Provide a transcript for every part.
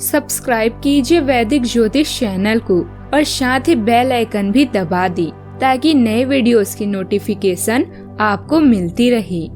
Subscribe कीजिए वैदिक ज्योतिष चैनल को और साथ ही बेल आइकन भी दबा दी ताकि नए वीडियोस की नोटिफिकेशन आपको मिलती रहे।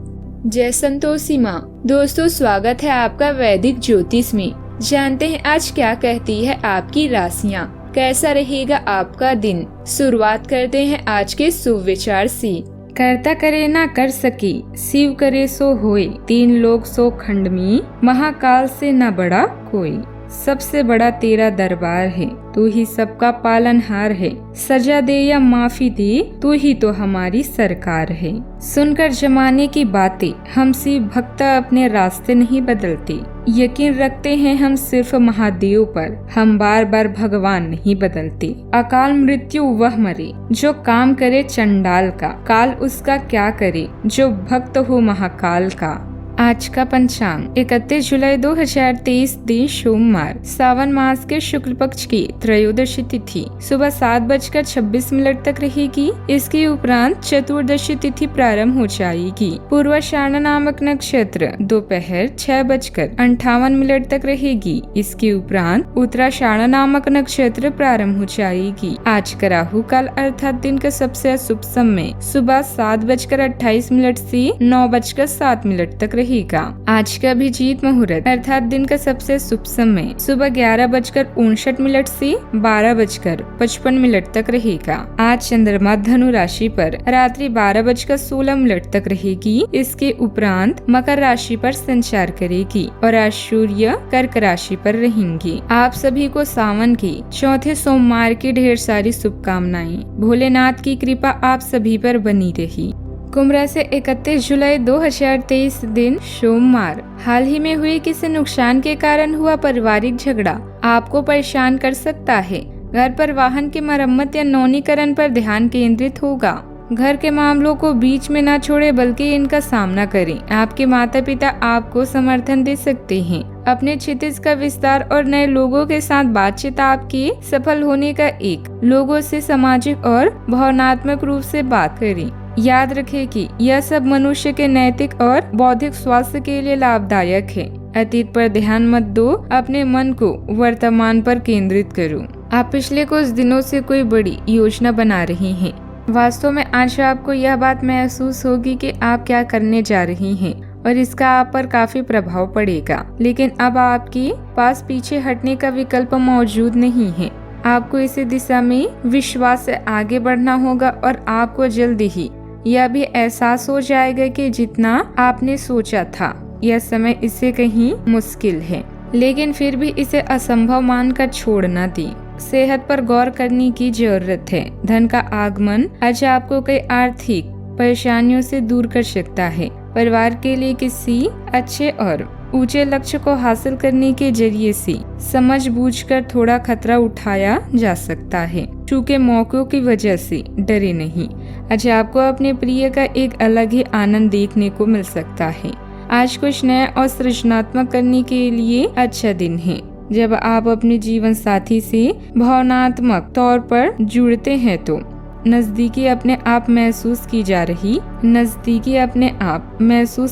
जय संतोषी माँ। दोस्तों, स्वागत है आपका वैदिक ज्योतिष में। जानते हैं आज क्या कहती है आपकी राशियाँ, कैसा रहेगा आपका दिन। शुरुआत करते हैं आज के शुभ विचार से। कर्ता करे ना कर सकी, शिव करे सो होए, तीन लोग सो खंड में, महाकाल से न बड़ा कोई। सबसे बड़ा तेरा दरबार है, तू ही सबका पालनहार है। सजा दे या माफी दे, तू ही तो हमारी सरकार है। सुनकर जमाने की बातें, हम शिव भक्त अपने रास्ते नहीं बदलते। यकीन रखते हैं हम सिर्फ महादेव पर, हम बार बार भगवान नहीं बदलते। अकाल मृत्यु वह मरे जो काम करे चंडाल का, काल उसका क्या करे जो भक्त हो महाकाल का। आज का पंचांग 31 जुलाई 2023 दिन सोमवार, सावन मास के शुक्ल पक्ष की त्रयोदशी तिथि सुबह 7:26 तक रहेगी। इसके उपरांत चतुर्दशी तिथि प्रारंभ हो जाएगी। पूर्वाषाढ़ नामक नक्षत्र दोपहर 6:58 तक रहेगी। इसके उपरांत उत्तराषाढ़ नामक नक्षत्र प्रारंभ हो जाएगी। आज का राहु काल अर्थात दिन का सबसे अशुभ समय सुबह 7:28 से 9:07 तक रहेगा। आज का अभिजीत मुहूर्त अर्थात दिन का सबसे शुभ समय सुबह 11:59 से 12:55 तक रहेगा। आज चंद्रमा धनु राशि पर रात्रि 12:16 तक रहेगी। इसके उपरांत मकर राशि पर संचार करेगी और आज सूर्य कर्क राशि पर रहेंगी। आप सभी को सावन की चौथे सोमवार की ढेर सारी शुभकामनाएं। भोलेनाथ की कृपा आप सभी पर बनी रही। कुंभ राशि 31 जुलाई 2023 दिन सोमवार, हाल ही में हुए किसी नुकसान के कारण हुआ पारिवारिक झगड़ा आपको परेशान कर सकता है। घर पर वाहन की मरम्मत या नवीनीकरण पर ध्यान केंद्रित होगा। घर के मामलों को बीच में न छोड़े बल्कि इनका सामना करें। आपके माता पिता आपको समर्थन दे सकते हैं। अपने क्षितिज का विस्तार और नए लोगों के साथ बातचीत आपके सफल होने का एक। लोगों से सामाजिक और भावनात्मक रूप से बात करें। याद रखें कि यह सब मनुष्य के नैतिक और बौद्धिक स्वास्थ्य के लिए लाभदायक है। अतीत पर ध्यान मत दो, अपने मन को वर्तमान पर केंद्रित करो। आप पिछले कुछ दिनों से कोई बड़ी योजना बना रही हैं। वास्तव में आज आपको यह बात महसूस होगी कि आप क्या करने जा रही हैं और इसका आप पर काफी प्रभाव पड़ेगा। लेकिन अब आपके पास पीछे हटने का विकल्प मौजूद नहीं है। आपको इसी दिशा में विश्वास से आगे बढ़ना होगा और आपको जल्दी ही यह भी एहसास हो जाएगा कि जितना आपने सोचा था यह समय इससे कहीं मुश्किल है, लेकिन फिर भी इसे असंभव मानकर छोड़ न दी। सेहत पर गौर करने की जरूरत है। धन का आगमन आज आपको कई आर्थिक परेशानियों से दूर कर सकता है। परिवार के लिए किसी अच्छे और ऊंचे लक्ष्य को हासिल करने के जरिए से समझ बूझकर थोड़ा खतरा उठाया जा सकता है। चूँकि मौकों की वजह से डरे नहीं। आज आपको अपने प्रिय का एक अलग ही आनंद देखने को मिल सकता है। आज कुछ नया और सृजनात्मक करने के लिए अच्छा दिन है। जब आप अपने जीवन साथी से भावनात्मक तौर पर जुड़ते हैं तो नजदीकी अपने आप महसूस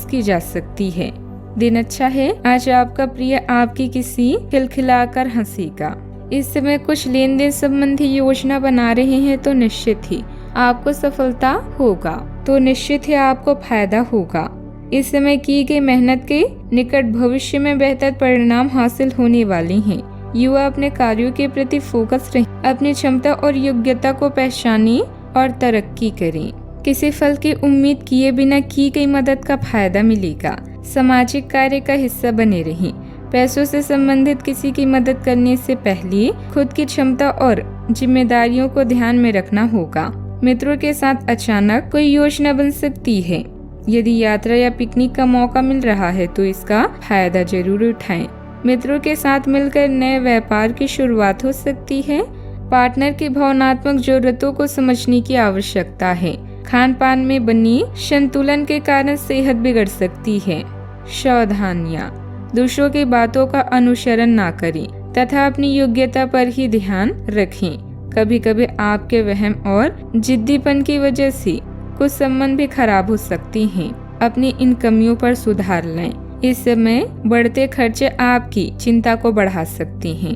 की जा सकती है। दिन अच्छा है। आज आपका प्रिय आपकी किसी खिलखिलाकर हंसेगा। इस समय कुछ लेन देन संबंधी योजना बना रहे हैं तो निश्चित ही आपको सफलता होगा, तो निश्चित ही आपको फायदा होगा। इस समय की गई मेहनत के निकट भविष्य में बेहतर परिणाम हासिल होने वाले हैं। युवा अपने कार्यों के प्रति फोकस रहें। अपनी क्षमता और योग्यता को पहचानें और तरक्की करें। किसी फल की उम्मीद किए बिना की गई मदद का फायदा मिलेगा। सामाजिक कार्य का हिस्सा बने रहें। पैसों से संबंधित किसी की मदद करने से पहले खुद की क्षमता और जिम्मेदारियों को ध्यान में रखना होगा। मित्रों के साथ अचानक कोई योजना बन सकती है। यदि यात्रा या पिकनिक का मौका मिल रहा है तो इसका फायदा जरूर उठाएं। मित्रों के साथ मिलकर नए व्यापार की शुरुआत हो सकती है। पार्टनर की भावनात्मक जरूरतों को समझने की आवश्यकता है। खान पान में बनी संतुलन के कारण सेहत बिगड़ सकती है। सावधानियां, दूसरों की बातों का अनुसरण ना करें तथा अपनी योग्यता पर ही ध्यान रखें। कभी कभी आपके वहम और जिद्दीपन की वजह से कुछ संबंध भी खराब हो सकती हैं। अपनी इन कमियों पर सुधार लें। इस समय बढ़ते खर्चे आपकी चिंता को बढ़ा सकते हैं।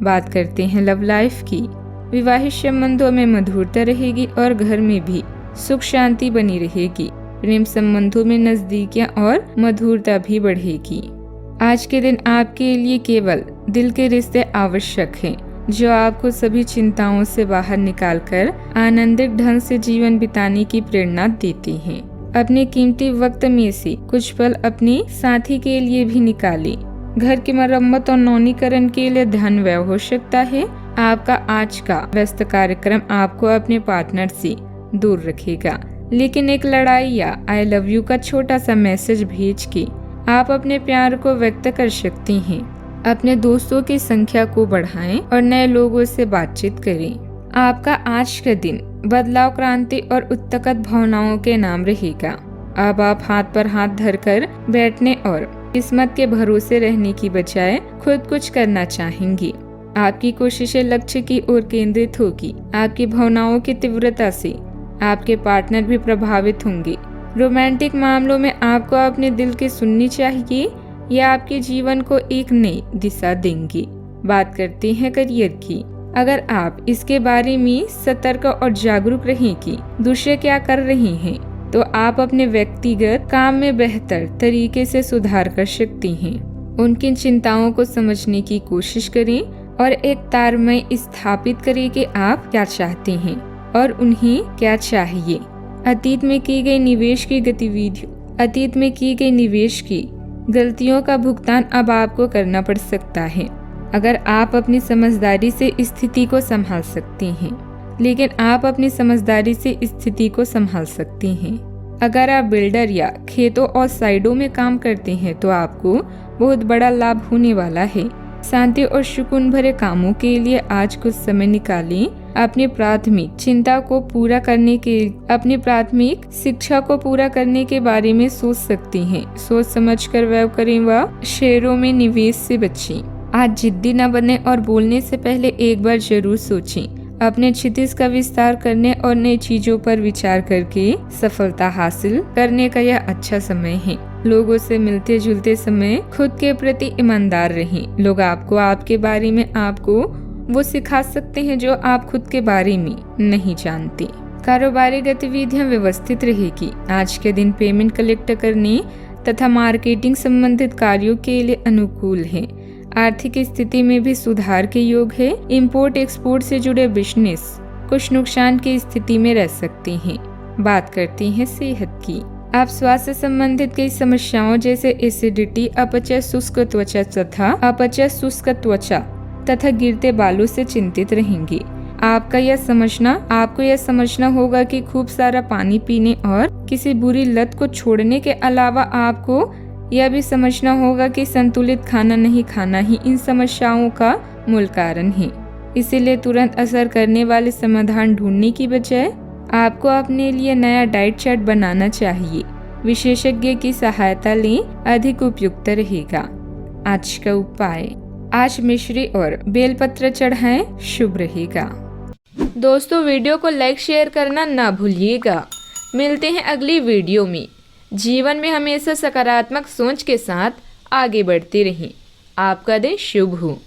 बात करते हैं लव लाइफ की। विवाहित संबंधों में मधुरता रहेगी और घर में भी सुख शांति बनी रहेगी। प्रेम संबंधों में नजदीकियां और मधुरता भी बढ़ेगी। आज के दिन आपके लिए केवल दिल के रिश्ते आवश्यक हैं, जो आपको सभी चिंताओं से बाहर निकालकर आनंदित ढंग से जीवन बिताने की प्रेरणा देते हैं। अपने कीमती वक्त में से कुछ पल अपने साथी के लिए भी निकालें। घर की मरम्मत और नवीनीकरण के लिए धन व्यय हो सकता है। आपका आज का व्यस्त कार्यक्रम आपको अपने पार्टनर से दूर रखेगा, लेकिन एक लड़ाई या आई लव यू का छोटा सा मैसेज भेज के आप अपने प्यार को व्यक्त कर सकती हैं। अपने दोस्तों की संख्या को बढ़ाएं और नए लोगों से बातचीत करें। आपका आज का दिन बदलाव, क्रांति और उत्कट भावनाओं के नाम रहेगा। अब आप हाथ पर हाथ धरकर बैठने और किस्मत के भरोसे रहने की बजाय खुद कुछ करना चाहेंगी। आपकी कोशिशें लक्ष्य की ओर केंद्रित होगी। आपकी भावनाओं की तीव्रता से आपके पार्टनर भी प्रभावित होंगे। रोमांटिक मामलों में आपको अपने दिल की सुननी चाहिए, या आपके जीवन को एक नई दिशा देंगी। बात करते हैं करियर की। अगर आप इसके बारे में सतर्क और जागरूक रहें कि दूसरे क्या कर रहे हैं, तो आप अपने व्यक्तिगत काम में बेहतर तरीके से सुधार कर सकती हैं। उनकी चिंताओं को समझने की कोशिश करें और एक तारतम्य स्थापित करें कि आप क्या चाहते हैं और उन्हें क्या चाहिए। अतीत में की गई निवेश की गलतियों का भुगतान अब आपको करना पड़ सकता है। अगर आप अपनी समझदारी से स्थिति को संभाल सकती हैं, अगर आप बिल्डर या खेतों और साइडों में काम करते हैं तो आपको बहुत बड़ा लाभ होने वाला है। शांति और सुकून भरे कामों के लिए आज कुछ समय निकालें। अपनी प्राथमिक शिक्षा को पूरा करने के बारे में सोच सकती हैं। सोच समझकर व्यय करें व शेयरों में निवेश से बचें। आज जिद्दी न बने और बोलने से पहले एक बार जरूर सोचें। अपने क्षितिज का विस्तार करने और नई चीजों पर विचार करके सफलता हासिल करने का यह अच्छा समय है। लोगों से मिलते जुलते समय खुद के प्रति ईमानदार रहें। लोग आपको आपके बारे में आपको वो सिखा सकते हैं जो आप खुद के बारे में नहीं जानते। कारोबारी गतिविधियां व्यवस्थित रहेगी। आज के दिन पेमेंट कलेक्ट करने तथा मार्केटिंग संबंधित कार्यों के लिए अनुकूल है। आर्थिक स्थिति में भी सुधार के योग है। इंपोर्ट एक्सपोर्ट से जुड़े बिजनेस कुछ नुकसान की स्थिति में रह सकते हैं। बात करते हैं सेहत की। आप स्वास्थ्य संबंधित कई समस्याओं जैसे एसिडिटी, अपच, शुष्क त्वचा तथा गिरते बालों से चिंतित रहेंगे। आपको यह समझना होगा कि खूब सारा पानी पीने और किसी बुरी लत को छोड़ने के अलावा आपको यह भी समझना होगा कि संतुलित खाना नहीं खाना ही इन समस्याओं का मूल कारण है। इसीलिए तुरंत असर करने वाले समाधान ढूंढने की बजाय आपको अपने लिए नया डाइट चार्ट बनाना चाहिए। विशेषज्ञ की सहायता लें, अधिक उपयुक्त रहेगा। आज का उपाय, आज मिश्री और बेलपत्र चढ़ाएं, शुभ रहेगा। दोस्तों, वीडियो को लाइक शेयर करना ना भूलिएगा। मिलते हैं अगली वीडियो में। जीवन में हमेशा सकारात्मक सोच के साथ आगे बढ़ते रहें। आपका दिन शुभ हो।